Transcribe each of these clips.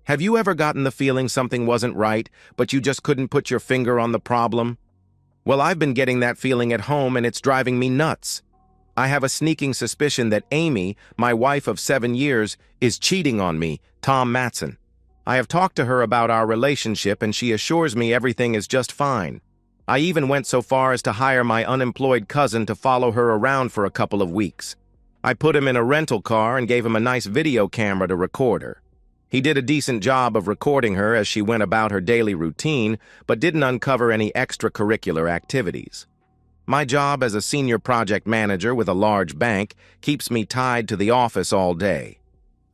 Have you ever gotten the feeling something wasn't right, but you just couldn't put your finger on the problem? Well, I've been getting that feeling at home and it's driving me nuts. I have a sneaking suspicion that Amy, my wife of 7 years, is cheating on me, Tom Matson. I have talked to her about our relationship and she assures me everything is just fine. I even went so far as to hire my unemployed cousin to follow her around for a couple of weeks. I put him in a rental car and gave him a nice video camera to record her. He did a decent job of recording her as she went about her daily routine, but didn't uncover any extracurricular activities. My job as a senior project manager with a large bank keeps me tied to the office all day.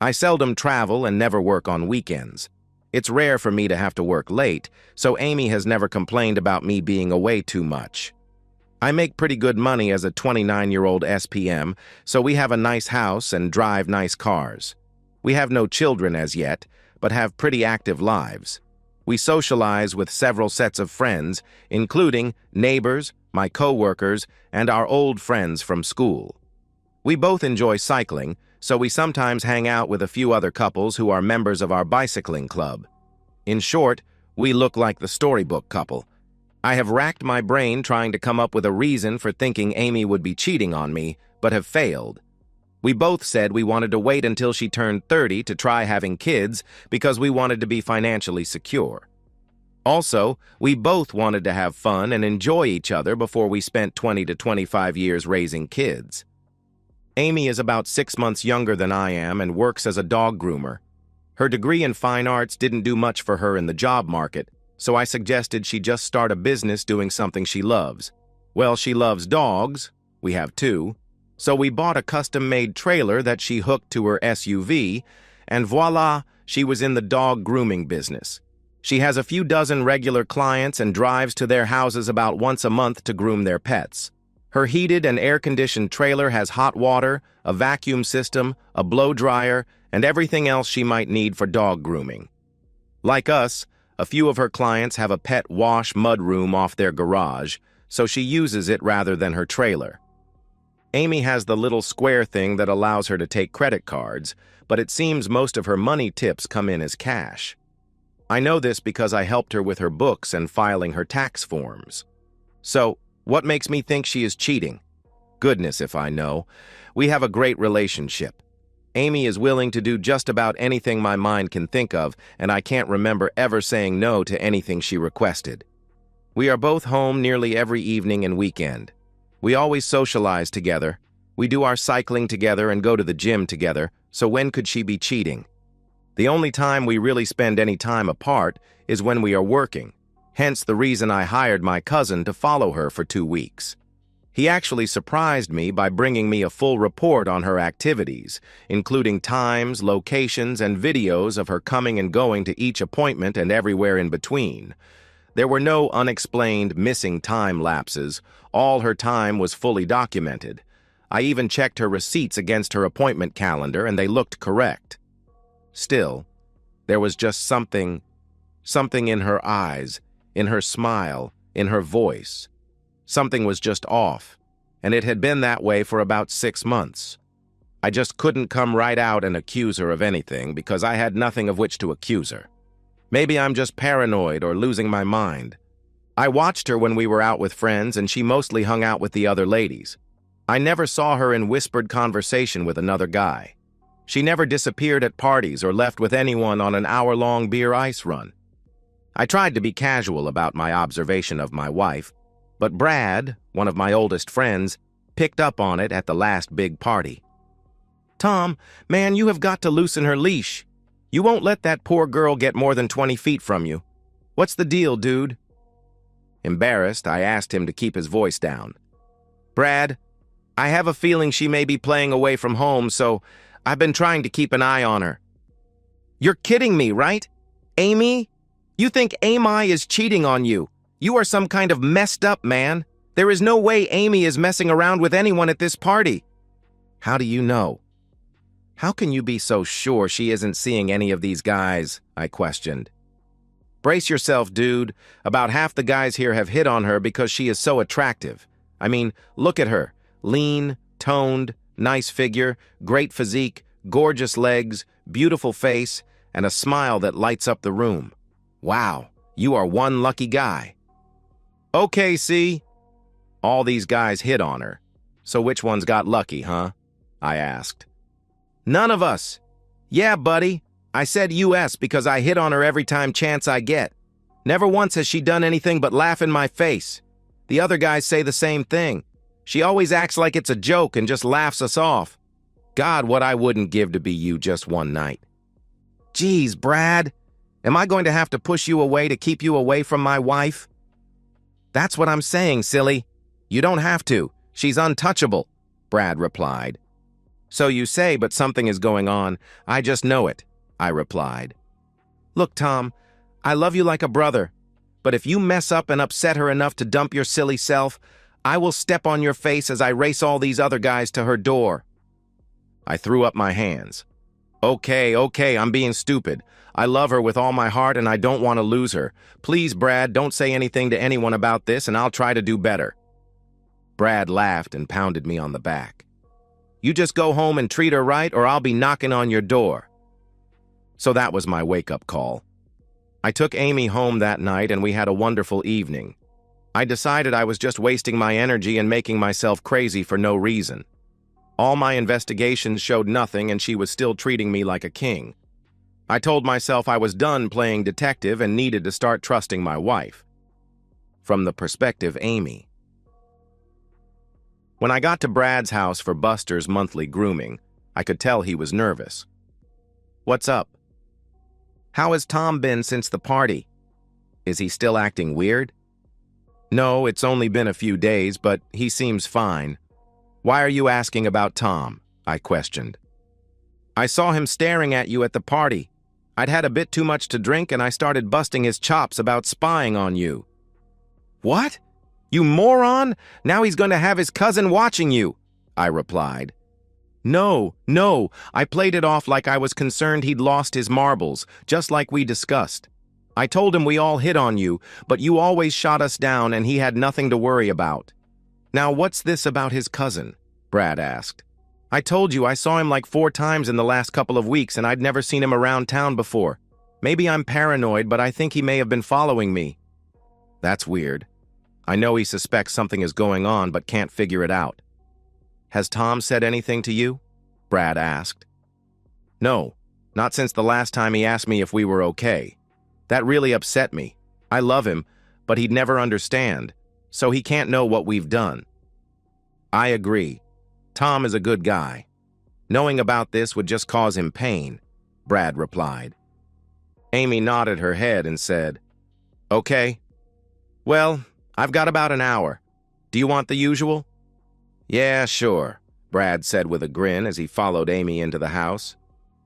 I seldom travel and never work on weekends. It's rare for me to have to work late, so Amy has never complained about me being away too much. I make pretty good money as a 29-year-old SPM, so we have a nice house and drive nice cars. We have no children as yet, but have pretty active lives. We socialize with several sets of friends, including neighbors, my co-workers, and our old friends from school. We both enjoy cycling, so we sometimes hang out with a few other couples who are members of our bicycling club. In short, we look like the storybook couple. I have racked my brain trying to come up with a reason for thinking Amy would be cheating on me, but have failed. We both said we wanted to wait until she turned 30 to try having kids because we wanted to be financially secure. Also, we both wanted to have fun and enjoy each other before we spent 20 to 25 years raising kids. Amy is about 6 months younger than I am and works as a dog groomer. Her degree in fine arts didn't do much for her in the job market, so I suggested she just start a business doing something she loves. Well, she loves dogs. We have 2. So we bought a custom-made trailer that she hooked to her SUV, and voila, she was in the dog grooming business. She has a few dozen regular clients and drives to their houses about once a month to groom their pets. Her heated and air-conditioned trailer has hot water, a vacuum system, a blow dryer, and everything else she might need for dog grooming. Like us, a few of her clients have a pet wash mudroom off their garage, so she uses it rather than her trailer. Amy has the little square thing that allows her to take credit cards, but it seems most of her money tips come in as cash. I know this because I helped her with her books and filing her tax forms. So, what makes me think she is cheating? Goodness if I know. We have a great relationship. Amy is willing to do just about anything my mind can think of, and I can't remember ever saying no to anything she requested. We are both home nearly every evening and weekend. We always socialize together. We do our cycling together and go to the gym together, so when could she be cheating? The only time we really spend any time apart is when we are working, hence the reason I hired my cousin to follow her for 2 weeks. He actually surprised me by bringing me a full report on her activities, including times, locations, and videos of her coming and going to each appointment and everywhere in between. There were no unexplained missing time lapses. All her time was fully documented. I even checked her receipts against her appointment calendar, and they looked correct. Still, there was just something in her eyes, in her smile, in her voice. Something was just off, and it had been that way for about 6 months. I just couldn't come right out and accuse her of anything because I had nothing of which to accuse her. Maybe I'm just paranoid or losing my mind. I watched her when we were out with friends, and she mostly hung out with the other ladies. I never saw her in whispered conversation with another guy. She never disappeared at parties or left with anyone on an hour-long beer ice run. I tried to be casual about my observation of my wife, but Brad, one of my oldest friends, picked up on it at the last big party. "Tom, man, you have got to loosen her leash. You won't let that poor girl get more than 20 feet from you. What's the deal, dude?" Embarrassed, I asked him to keep his voice down. "Brad, I have a feeling she may be playing away from home, so I've been trying to keep an eye on her." "You're kidding me, right? Amy? You think Amy is cheating on you? You are some kind of messed up man. There is no way Amy is messing around with anyone at this party." "How do you know?" "How can you be so sure she isn't seeing any of these guys?" I questioned. "Brace yourself, dude. About half the guys here have hit on her because she is so attractive. I mean, look at her. Lean, toned, nice figure, great physique, gorgeous legs, beautiful face, and a smile that lights up the room. Wow, you are one lucky guy. Okay, see? All these guys hit on her. So which one's got lucky, huh? I asked. None of us. Yeah, buddy. I said US because I hit on her every time chance I get. Never once has she done anything but laugh in my face. The other guys say the same thing. She always acts like it's a joke and just laughs us off. God, what I wouldn't give to be you just one night. Geez, Brad, am I going to have to push you away to keep you away from my wife? That's what I'm saying, silly. You don't have to. She's untouchable, Brad replied. So you say, but something is going on. I just know it, I replied. Look, Tom, I love you like a brother, but if you mess up and upset her enough to dump your silly self, I will step on your face as I race all these other guys to her door. I threw up my hands. Okay, I'm being stupid. I love her with all my heart and I don't want to lose her. Please, Brad, don't say anything to anyone about this and I'll try to do better. Brad laughed and pounded me on the back. You just go home and treat her right or I'll be knocking on your door. So that was my wake-up call. I took Amy home that night and we had a wonderful evening. I decided I was just wasting my energy and making myself crazy for no reason. All my investigations showed nothing and she was still treating me like a king. I told myself I was done playing detective and needed to start trusting my wife. From the perspective Amy. When I got to Brad's house for Buster's monthly grooming, I could tell he was nervous. What's up? How has Tom been since the party? Is he still acting weird? No, it's only been a few days, but he seems fine. Why are you asking about Tom? I questioned. I saw him staring at you at the party. I'd had a bit too much to drink and I started busting his chops about spying on you. What? You moron! Now he's going to have his cousin watching you, I replied. No, I played it off like I was concerned he'd lost his marbles, just like we discussed. I told him we all hit on you, but you always shot us down and he had nothing to worry about. Now what's this about his cousin? Brad asked. I told you I saw him like 4 times in the last couple of weeks and I'd never seen him around town before. Maybe I'm paranoid, but I think he may have been following me. That's weird. I know he suspects something is going on but can't figure it out. Has Tom said anything to you? Brad asked. No, not since the last time he asked me if we were okay. That really upset me. I love him, but he'd never understand, so he can't know what we've done. I agree. Tom is a good guy. Knowing about this would just cause him pain, Brad replied. Amy nodded her head and said, Okay. Well, I've got about an hour. Do you want the usual? Yeah, sure, Brad said with a grin as he followed Amy into the house.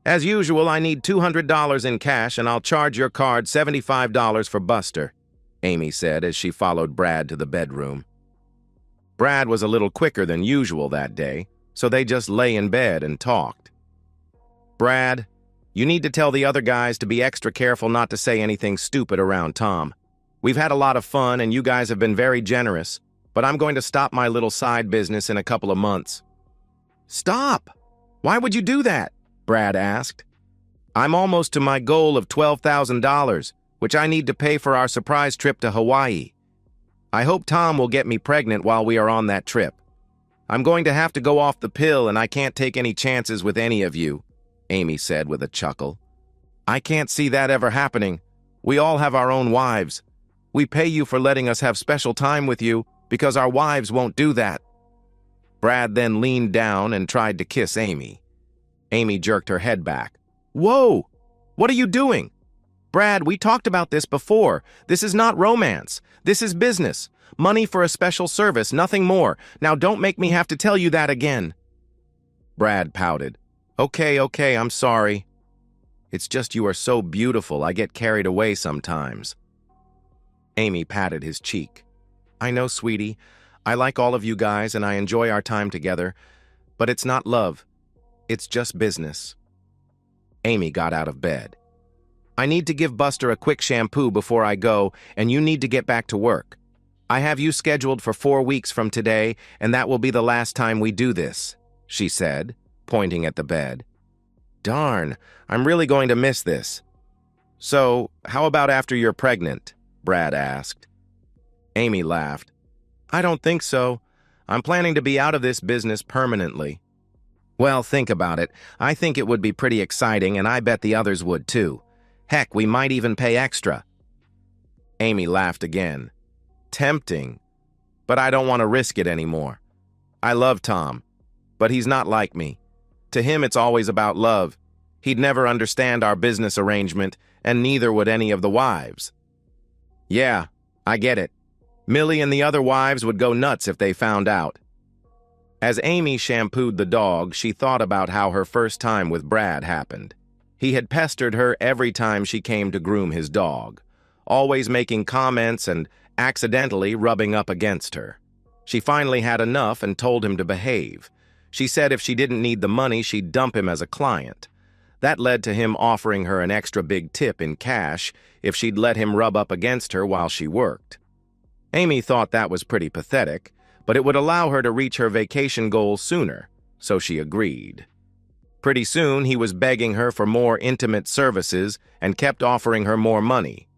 As usual, I need $200 in cash and I'll charge your card $75 for Buster, Amy said as she followed Brad to the bedroom. Brad was a little quicker than usual that day, so they just lay in bed and talked. Brad, you need to tell the other guys to be extra careful not to say anything stupid around Tom. We've had a lot of fun and you guys have been very generous, but I'm going to stop my little side business in a couple of months. Stop! Why would you do that? Brad asked. I'm almost to my goal of $12,000, which I need to pay for our surprise trip to Hawaii. I hope Tom will get me pregnant while we are on that trip. I'm going to have to go off the pill and I can't take any chances with any of you, Amy said with a chuckle. I can't see that ever happening. We all have our own wives. We pay you for letting us have special time with you because our wives won't do that. Brad then leaned down and tried to kiss Amy. Amy jerked her head back. Whoa! What are you doing? Brad, we talked about this before. This is not romance. This is business. Money for a special service, nothing more. Now don't make me have to tell you that again. Brad pouted. Okay, I'm sorry. It's just you are so beautiful, I get carried away sometimes. Amy patted his cheek. I know, sweetie. I like all of you guys and I enjoy our time together, but it's not love. It's just business. Amy got out of bed. I need to give Buster a quick shampoo before I go, and you need to get back to work. I have you scheduled for 4 weeks from today, and that will be the last time we do this, she said, pointing at the bed. Darn, I'm really going to miss this. So, how about after you're pregnant? Brad asked. Amy laughed. I don't think so. I'm planning to be out of this business permanently. Well, think about it. I think it would be pretty exciting, and I bet the others would too. Heck, we might even pay extra. Amy laughed again. Tempting, but I don't want to risk it anymore. I love Tom, but he's not like me. To him, it's always about love. He'd never understand our business arrangement, and neither would any of the wives. Yeah, I get it. Millie and the other wives would go nuts if they found out. As Amy shampooed the dog, she thought about how her first time with Brad happened. He had pestered her every time she came to groom his dog, always making comments and accidentally rubbing up against her. She finally had enough and told him to behave. She said if she didn't need the money, she'd dump him as a client. That led to him offering her an extra big tip in cash if she'd let him rub up against her while she worked. Amy thought that was pretty pathetic, but it would allow her to reach her vacation goal sooner, so she agreed. Pretty soon, he was begging her for more intimate services and kept offering her more money.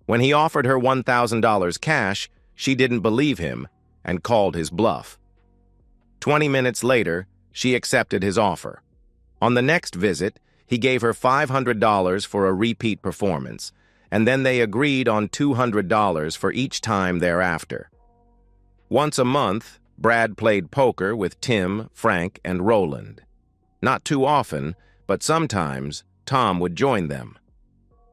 When he offered her $1,000 cash, she didn't believe him and called his bluff. 20 minutes later, she accepted his offer. On the next visit, he gave her $500 for a repeat performance, and then they agreed on $200 for each time thereafter. Once a month, Brad played poker with Tim, Frank, and Roland. Not too often, but sometimes Tom would join them.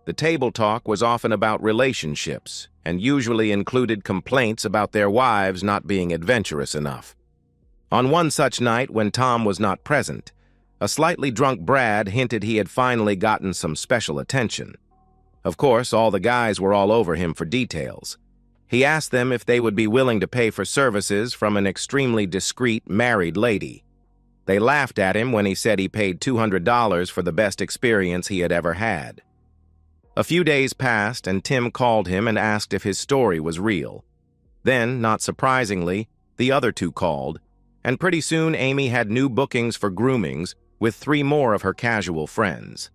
The table talk was often about relationships and usually included complaints about their wives not being adventurous enough. On one such night when Tom was not present, a slightly drunk Brad hinted he had finally gotten some special attention. Of course, all the guys were all over him for details. He asked them if they would be willing to pay for services from an extremely discreet married lady. They laughed at him when he said he paid $200 for the best experience he had ever had. A few days passed, and Tim called him and asked if his story was real. Then, not surprisingly, the other two called, and pretty soon Amy had new bookings for groomings with 3 more of her casual friends.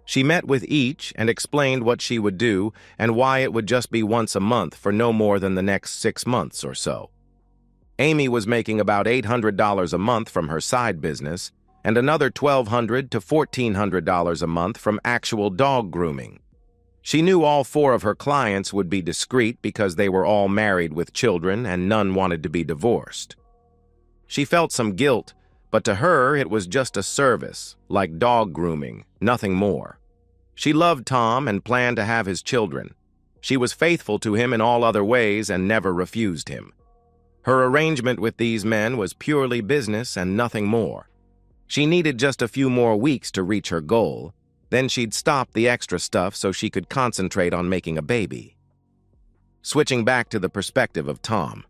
She met with each and explained what she would do and why it would just be once a month for no more than the next 6 months or so. Amy was making about $800 a month from her side business and another $1,200 to $1,400 a month from actual dog grooming. She knew all 4 of her clients would be discreet because they were all married with children and none wanted to be divorced. She felt some guilt, but to her it was just a service, like dog grooming, nothing more. She loved Tom and planned to have his children. She was faithful to him in all other ways and never refused him. Her arrangement with these men was purely business and nothing more. She needed just a few more weeks to reach her goal. Then she'd stop the extra stuff so she could concentrate on making a baby. Switching back to the perspective of Tom.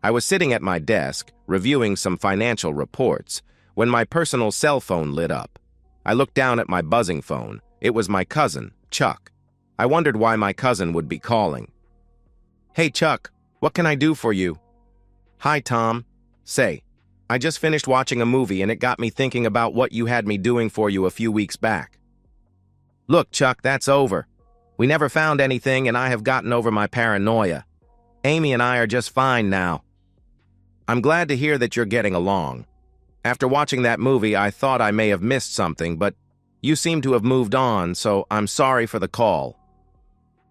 I was sitting at my desk, reviewing some financial reports, when my personal cell phone lit up. I looked down at my buzzing phone. It was my cousin, Chuck. I wondered why my cousin would be calling. Hey, Chuck, what can I do for you? Hi, Tom. Say, I just finished watching a movie and it got me thinking about what you had me doing for you a few weeks back. Look, Chuck, that's over. We never found anything and I have gotten over my paranoia. Amy and I are just fine now. I'm glad to hear that you're getting along. After watching that movie, I thought I may have missed something, but you seem to have moved on, so I'm sorry for the call.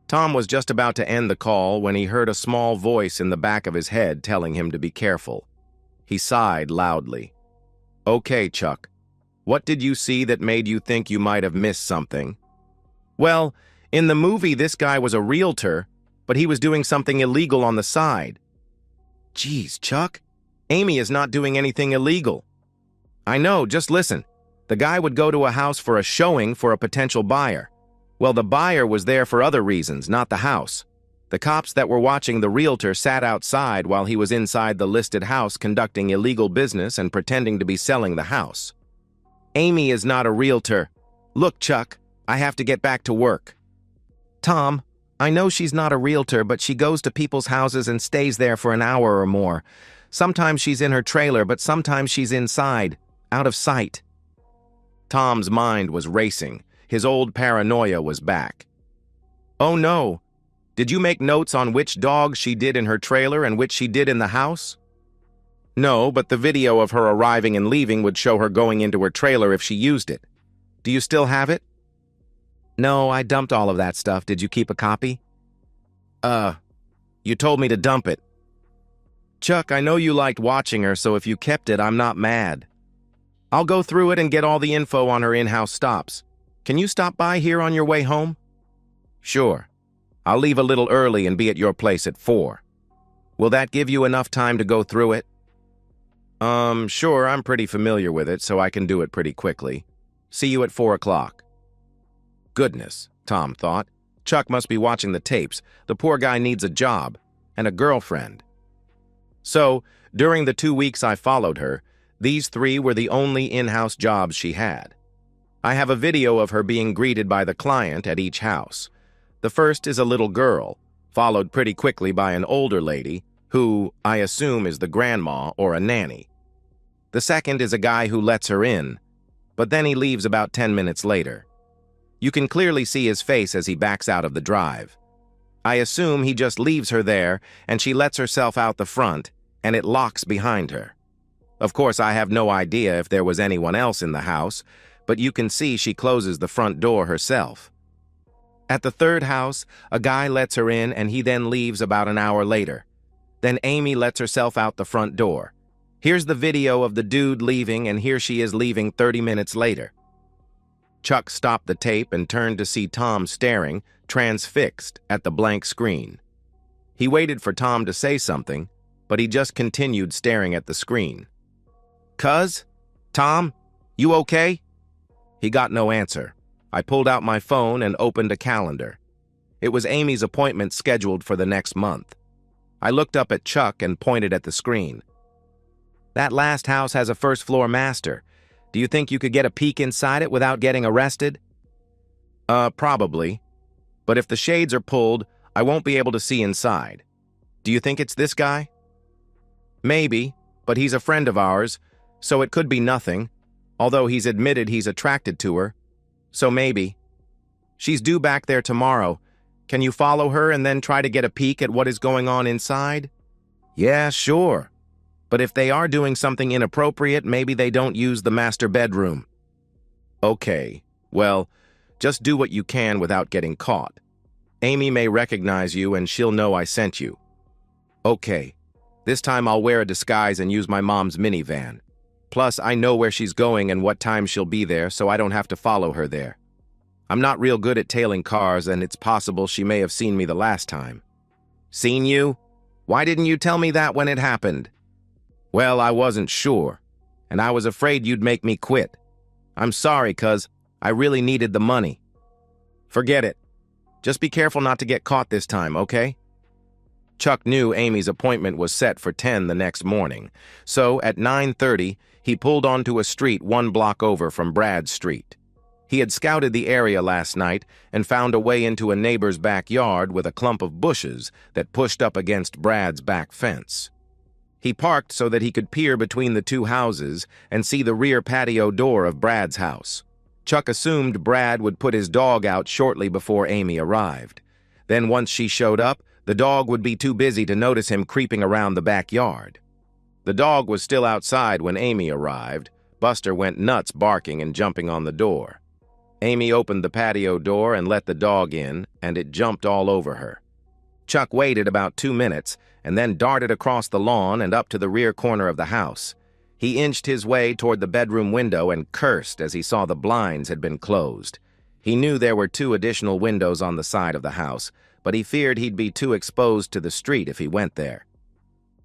Tom was just about to end the call when he heard a small voice in the back of his head telling him to be careful. He sighed loudly. Okay, Chuck. What did you see that made you think you might have missed something? Well, in the movie, this guy was a realtor, but he was doing something illegal on the side. Geez, Chuck, Amy is not doing anything illegal. I know, just listen. The guy would go to a house for a showing for a potential buyer. Well, the buyer was there for other reasons, not the house. The cops that were watching the realtor sat outside while he was inside the listed house conducting illegal business and pretending to be selling the house. Amy is not a realtor. Look, Chuck, I have to get back to work. Tom, I know she's not a realtor, but she goes to people's houses and stays there for an hour or more. Sometimes she's in her trailer, but sometimes she's inside, out of sight. Tom's mind was racing. His old paranoia was back. Oh no! Did you make notes on which dogs she did in her trailer and which she did in the house? No, but the video of her arriving and leaving would show her going into her trailer if she used it. Do you still have it? No, I dumped all of that stuff. Did you keep a copy? You told me to dump it. Chuck, I know you liked watching her, so if you kept it, I'm not mad. I'll go through it and get all the info on her in-house stops. Can you stop by here on your way home? Sure. I'll leave a little early and be at your place at 4. Will that give you enough time to go through it? Sure, I'm pretty familiar with it, so I can do it pretty quickly. See you at 4 o'clock. Goodness, Tom thought. Chuck must be watching the tapes. The poor guy needs a job and a girlfriend. So, during the 2 weeks I followed her, these 3 were the only in-house jobs she had. I have a video of her being greeted by the client at each house. The first is a little girl, followed pretty quickly by an older lady, who I assume is the grandma or a nanny. The second is a guy who lets her in, but then he leaves about 10 minutes later. You can clearly see his face as he backs out of the drive. I assume he just leaves her there and she lets herself out the front and it locks behind her. Of course, I have no idea if there was anyone else in the house, but you can see she closes the front door herself. At the third house, a guy lets her in and he then leaves about an hour later. Then Amy lets herself out the front door. Here's the video of the dude leaving and here she is leaving 30 minutes later. Chuck stopped the tape and turned to see Tom staring, transfixed, at the blank screen. He waited for Tom to say something, but he just continued staring at the screen. "Cuz? Tom? You okay?" He got no answer. I pulled out my phone and opened a calendar. It was Amy's appointment scheduled for the next month. I looked up at Chuck and pointed at the screen. "That last house has a first-floor master. Do you think you could get a peek inside it without getting arrested?" Probably. But if the shades are pulled, I won't be able to see inside. Do you think it's this guy? Maybe, but he's a friend of ours, so it could be nothing, although he's admitted he's attracted to her. So maybe. She's due back there tomorrow. Can you follow her and then try to get a peek at what is going on inside? Yeah, sure. But if they are doing something inappropriate, maybe they don't use the master bedroom. Okay, well, just do what you can without getting caught. Amy may recognize you and she'll know I sent you. Okay, this time I'll wear a disguise and use my mom's minivan. Plus, I know where she's going and what time she'll be there, so I don't have to follow her there. I'm not real good at tailing cars, and it's possible she may have seen me the last time. Seen you? Why didn't you tell me that when it happened? Well, I wasn't sure, and I was afraid you'd make me quit. I'm sorry, cuz I really needed the money. Forget it. Just be careful not to get caught this time, okay? Chuck knew Amy's appointment was set for 10 the next morning, so at 9:30, he pulled onto a street 1 block over from Brad Street. He had scouted the area last night and found a way into a neighbor's backyard with a clump of bushes that pushed up against Brad's back fence. He parked so that he could peer between the 2 houses and see the rear patio door of Brad's house. Chuck assumed Brad would put his dog out shortly before Amy arrived. Then once she showed up, the dog would be too busy to notice him creeping around the backyard. The dog was still outside when Amy arrived. Buster went nuts barking and jumping on the door. Amy opened the patio door and let the dog in, and it jumped all over her. Chuck waited about 2 minutes and then darted across the lawn and up to the rear corner of the house. He inched his way toward the bedroom window and cursed as he saw the blinds had been closed. He knew there were 2 additional windows on the side of the house, but he feared he'd be too exposed to the street if he went there.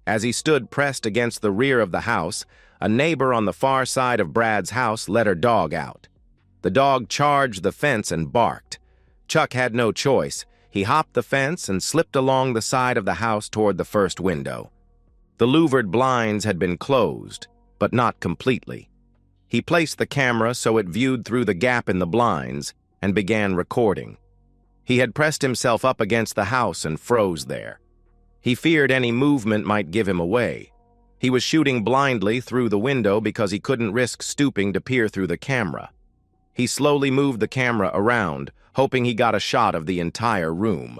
As he stood pressed against the rear of the house, a neighbor on the far side of Brad's house let her dog out. The dog charged the fence and barked. Chuck had no choice. He hopped the fence and slipped along the side of the house toward the first window. The louvered blinds had been closed, but not completely. He placed the camera so it viewed through the gap in the blinds and began recording. He had pressed himself up against the house and froze there. He feared any movement might give him away. He was shooting blindly through the window because he couldn't risk stooping to peer through the camera. He slowly moved the camera around, hoping he got a shot of the entire room.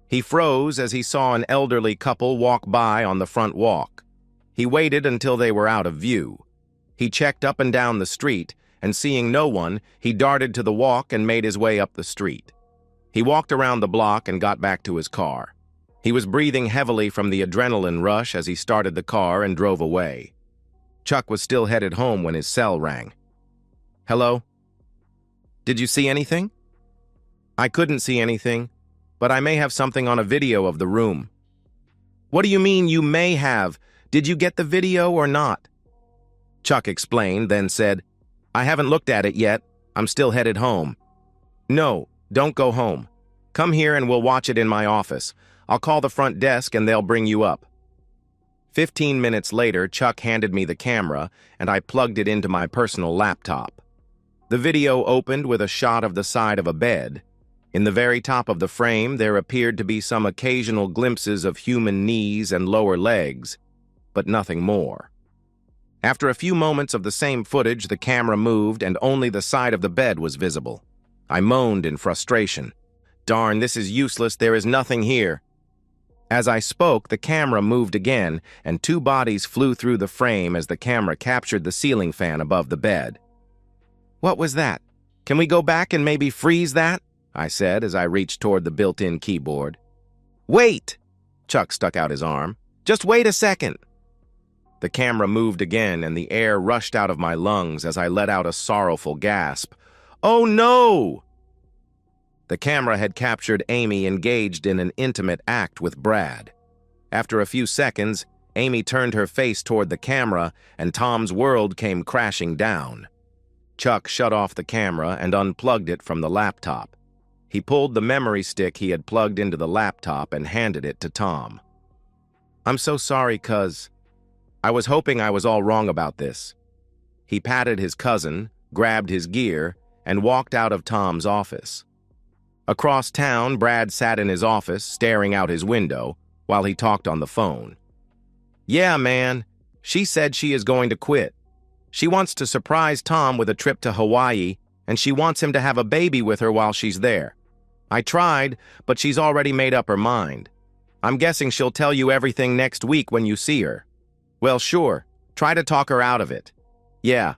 He froze as he saw an elderly couple walk by on the front walk. He waited until they were out of view. He checked up and down the street, and seeing no one, he darted to the walk and made his way up the street. He walked around the block and got back to his car. He was breathing heavily from the adrenaline rush as he started the car and drove away. Chuck was still headed home when his cell rang. "Hello? Did you see anything?" "I couldn't see anything, but I may have something on a video of the room." "What do you mean you may have? Did you get the video or not?" Chuck explained, then said, "I haven't looked at it yet. I'm still headed home." "No, don't go home. Come here and we'll watch it in my office. I'll call the front desk and they'll bring you up." 15 minutes later, Chuck handed me the camera and I plugged it into my personal laptop. The video opened with a shot of the side of a bed. In the very top of the frame, there appeared to be some occasional glimpses of human knees and lower legs, but nothing more. After a few moments of the same footage, the camera moved and only the side of the bed was visible. I moaned in frustration. "Darn, this is useless. There is nothing here." As I spoke, the camera moved again, and two bodies flew through the frame as the camera captured the ceiling fan above the bed. "What was that? Can we go back and maybe freeze that?" I said as I reached toward the built-in keyboard. "Wait!" Chuck stuck out his arm. "Just wait a second." The camera moved again, and the air rushed out of my lungs as I let out a sorrowful gasp. "Oh no!" The camera had captured Amy engaged in an intimate act with Brad. After a few seconds, Amy turned her face toward the camera, and Tom's world came crashing down. Chuck shut off the camera and unplugged it from the laptop. He pulled the memory stick he had plugged into the laptop and handed it to Tom. "I'm so sorry, cuz. I was hoping I was all wrong about this." He patted his cousin, grabbed his gear, and walked out of Tom's office. Across town, Brad sat in his office, staring out his window, while he talked on the phone. "Yeah, man, she said she is going to quit. She wants to surprise Tom with a trip to Hawaii, and she wants him to have a baby with her while she's there. I tried, but she's already made up her mind. I'm guessing she'll tell you everything next week when you see her." "Well, sure. Try to talk her out of it." "Yeah.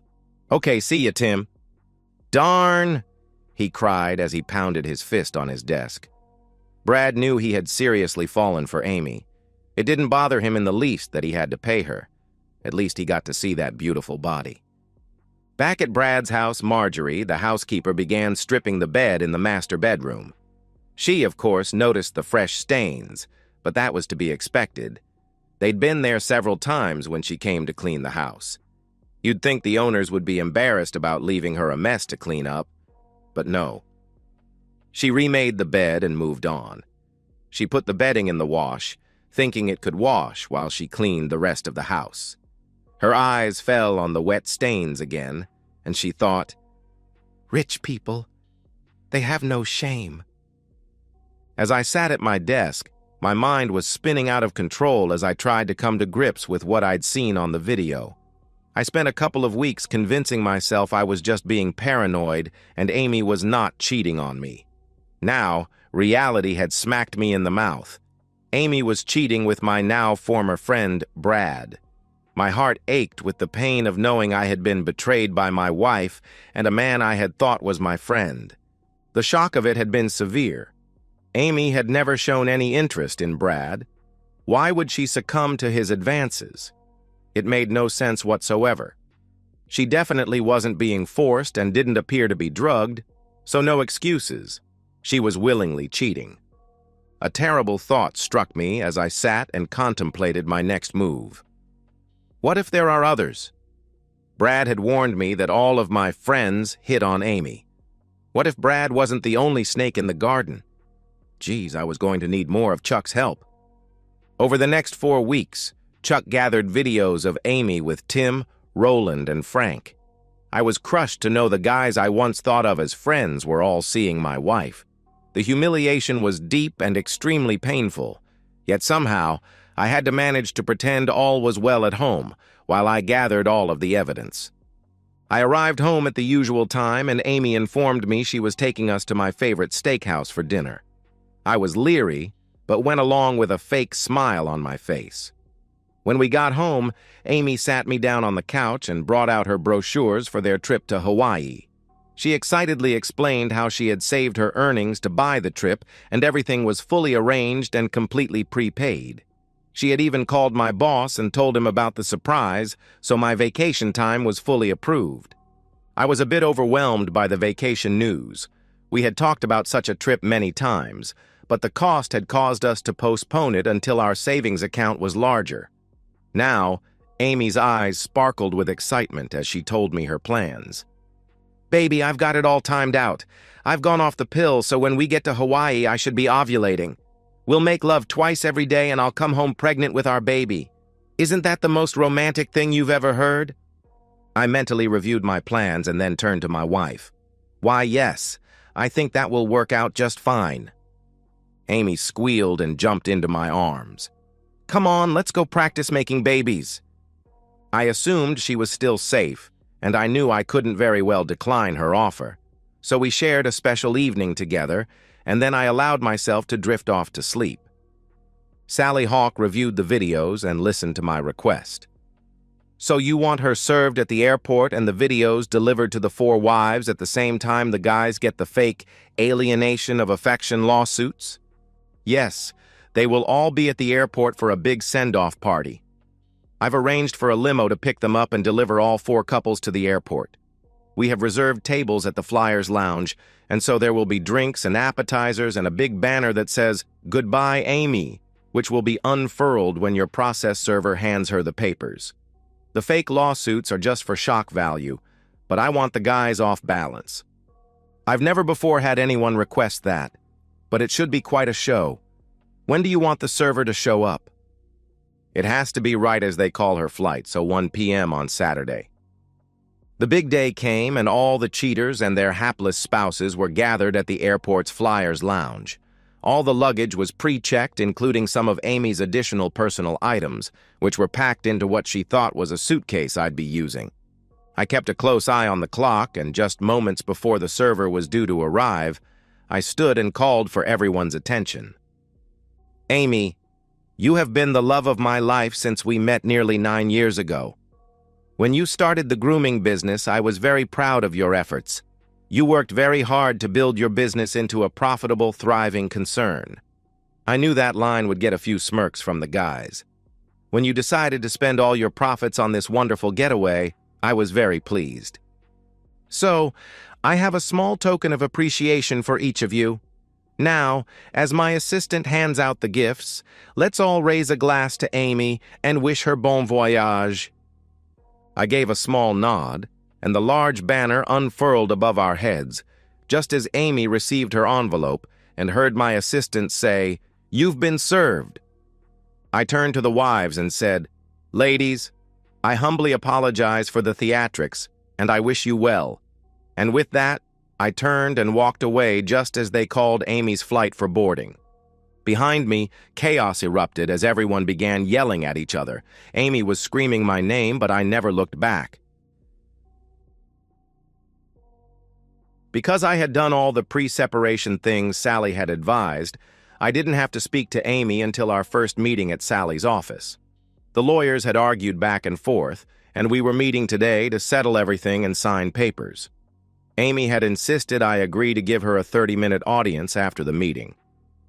Okay, see ya, Tim." "Darn!" he cried as he pounded his fist on his desk. Brad knew he had seriously fallen for Amy. It didn't bother him in the least that he had to pay her. At least he got to see that beautiful body. Back at Brad's house, Marjorie, the housekeeper, began stripping the bed in the master bedroom. She, of course, noticed the fresh stains, but that was to be expected. They'd been there several times when she came to clean the house. You'd think the owners would be embarrassed about leaving her a mess to clean up, but no. She remade the bed and moved on. She put the bedding in the wash, thinking it could wash while she cleaned the rest of the house. Her eyes fell on the wet stains again, and she thought, "Rich people, they have no shame." As I sat at my desk, my mind was spinning out of control as I tried to come to grips with what I'd seen on the video. I spent a couple of weeks convincing myself I was just being paranoid and Amy was not cheating on me. Now, reality had smacked me in the mouth. Amy was cheating with my now former friend, Brad. My heart ached with the pain of knowing I had been betrayed by my wife and a man I had thought was my friend. The shock of it had been severe. Amy had never shown any interest in Brad. Why would she succumb to his advances? It made no sense whatsoever. She definitely wasn't being forced and didn't appear to be drugged, so no excuses. She was willingly cheating. A terrible thought struck me as I sat and contemplated my next move. What if there are others? Brad had warned me that all of my friends hit on Amy. What if Brad wasn't the only snake in the garden? Geez, I was going to need more of Chuck's help. Over the next 4 weeks, Chuck gathered videos of Amy with Tim, Roland, and Frank. I was crushed to know the guys I once thought of as friends were all seeing my wife. The humiliation was deep and extremely painful, yet somehow I had to manage to pretend all was well at home while I gathered all of the evidence. I arrived home at the usual time, and Amy informed me she was taking us to my favorite steakhouse for dinner. I was leery, but went along with a fake smile on my face. When we got home, Amy sat me down on the couch and brought out her brochures for their trip to Hawaii. She excitedly explained how she had saved her earnings to buy the trip, and everything was fully arranged and completely prepaid. She had even called my boss and told him about the surprise, so my vacation time was fully approved. I was a bit overwhelmed by the vacation news. We had talked about such a trip many times, but the cost had caused us to postpone it until our savings account was larger. Now, Amy's eyes sparkled with excitement as she told me her plans. "Baby, I've got it all timed out. I've gone off the pill, so when we get to Hawaii, I should be ovulating. We'll make love twice every day and I'll come home pregnant with our baby. Isn't that the most romantic thing you've ever heard?" I mentally reviewed my plans and then turned to my wife. "Why, yes, I think that will work out just fine." Amy squealed and jumped into my arms. "Come on, let's go practice making babies." I assumed she was still safe, and I knew I couldn't very well decline her offer. So we shared a special evening together, and then I allowed myself to drift off to sleep. Sally Hawk reviewed the videos and listened to my request. "So you want her served at the airport and the videos delivered to the 4 wives at the same time the guys get the fake alienation of affection lawsuits?" "Yes, they will all be at the airport for a big send-off party. I've arranged for a limo to pick them up and deliver all 4 couples to the airport. We have reserved tables at the Flyers Lounge, and so there will be drinks and appetizers and a big banner that says, 'Goodbye, Amy,' which will be unfurled when your process server hands her the papers. The fake lawsuits are just for shock value, but I want the guys off balance. I've never before had anyone request that, but it should be quite a show. When do you want the server to show up?" "It has to be right as they call her flight, so 1 p.m. on Saturday." The big day came, and all the cheaters and their hapless spouses were gathered at the airport's Flyers Lounge. All the luggage was pre-checked, including some of Amy's additional personal items, which were packed into what she thought was a suitcase I'd be using. I kept a close eye on the clock, and just moments before the server was due to arrive, I stood and called for everyone's attention. "Amy, you have been the love of my life since we met nearly 9 years ago. When you started the grooming business, I was very proud of your efforts. You worked very hard to build your business into a profitable, thriving concern." I knew that line would get a few smirks from the guys. "When you decided to spend all your profits on this wonderful getaway, I was very pleased. So, I have a small token of appreciation for each of you. Now, as my assistant hands out the gifts, let's all raise a glass to Amy and wish her bon voyage." I gave a small nod, and the large banner unfurled above our heads, just as Amy received her envelope and heard my assistant say, "You've been served." I turned to the wives and said, "Ladies, I humbly apologize for the theatrics, and I wish you well." And with that, I turned and walked away just as they called Amy's flight for boarding. Behind me, chaos erupted as everyone began yelling at each other. Amy was screaming my name, but I never looked back. Because I had done all the pre-separation things Sally had advised, I didn't have to speak to Amy until our first meeting at Sally's office. The lawyers had argued back and forth, and we were meeting today to settle everything and sign papers. Amy had insisted I agree to give her a 30-minute audience after the meeting.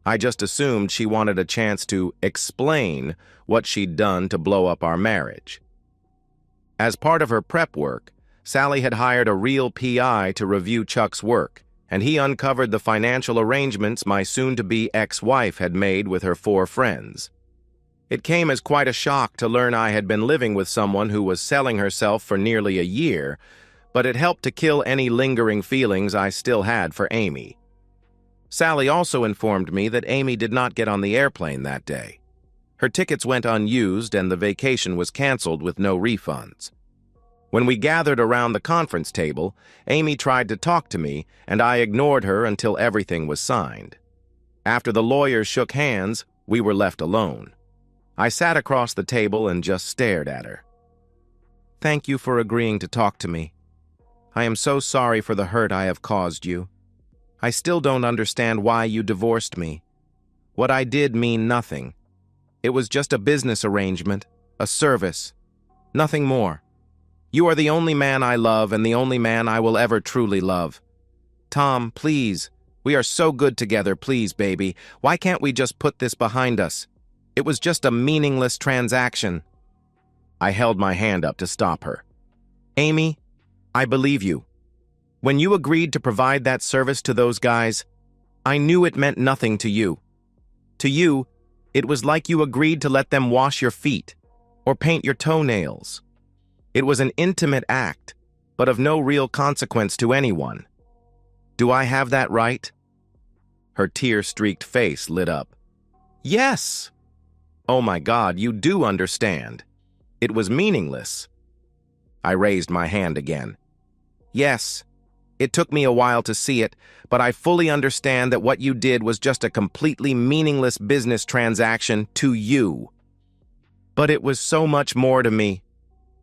I just assumed she wanted a chance to explain what she'd done to blow up our marriage. As part of her prep work, Sally had hired a real PI to review Chuck's work, and he uncovered the financial arrangements my soon-to-be ex-wife had made with her 4 friends. It came as quite a shock to learn I had been living with someone who was selling herself for nearly a year, but it helped to kill any lingering feelings I still had for Amy. Sally also informed me that Amy did not get on the airplane that day. Her tickets went unused and the vacation was canceled with no refunds. When we gathered around the conference table, Amy tried to talk to me, and I ignored her until everything was signed. After the lawyers shook hands, we were left alone. I sat across the table and just stared at her. "Thank you for agreeing to talk to me. I am so sorry for the hurt I have caused you. I still don't understand why you divorced me. What I did mean nothing. It was just a business arrangement, a service, nothing more. You are the only man I love and the only man I will ever truly love. Tom, please, we are so good together, please, baby. Why can't we just put this behind us? It was just a meaningless transaction. I held my hand up to stop her. Amy, I believe you. When you agreed to provide that service to those guys, I knew it meant nothing to you. To you, it was like you agreed to let them wash your feet or paint your toenails. It was an intimate act, but of no real consequence to anyone. Do I have that right? Her tear-streaked face lit up. Yes! Oh my God, you do understand. It was meaningless. I raised my hand again. Yes, it took me a while to see it, but I fully understand that what you did was just a completely meaningless business transaction to you. But it was so much more to me.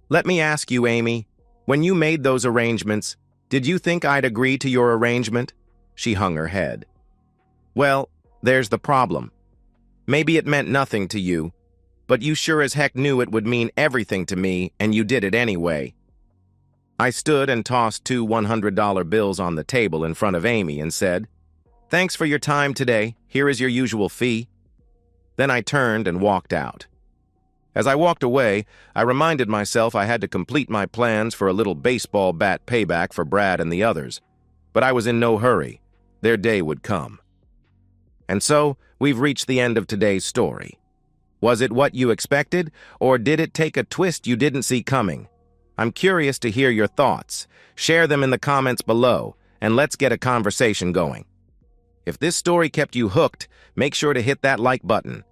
Let me ask you, Amy, when you made those arrangements, did you think I'd agree to your arrangement? She hung her head. Well, there's the problem. Maybe it meant nothing to you, but you sure as heck knew it would mean everything to me, and you did it anyway. I stood and tossed 2 $100 bills on the table in front of Amy and said, "Thanks for your time today. Here is your usual fee." Then I turned and walked out. As I walked away, I reminded myself I had to complete my plans for a little baseball bat payback for Brad and the others. But I was in no hurry. Their day would come. And so, we've reached the end of today's story. Was it what you expected, or did it take a twist you didn't see coming? I'm curious to hear your thoughts. Share them in the comments below, and let's get a conversation going. If this story kept you hooked, make sure to hit that like button.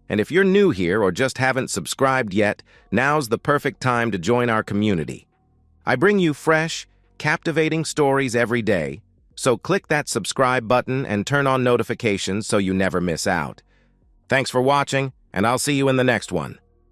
And if you're new here or just haven't subscribed yet, now's the perfect time to join our community. I bring you fresh, captivating stories every day, so click that subscribe button and turn on notifications so you never miss out. Thanks for watching, and I'll see you in the next one.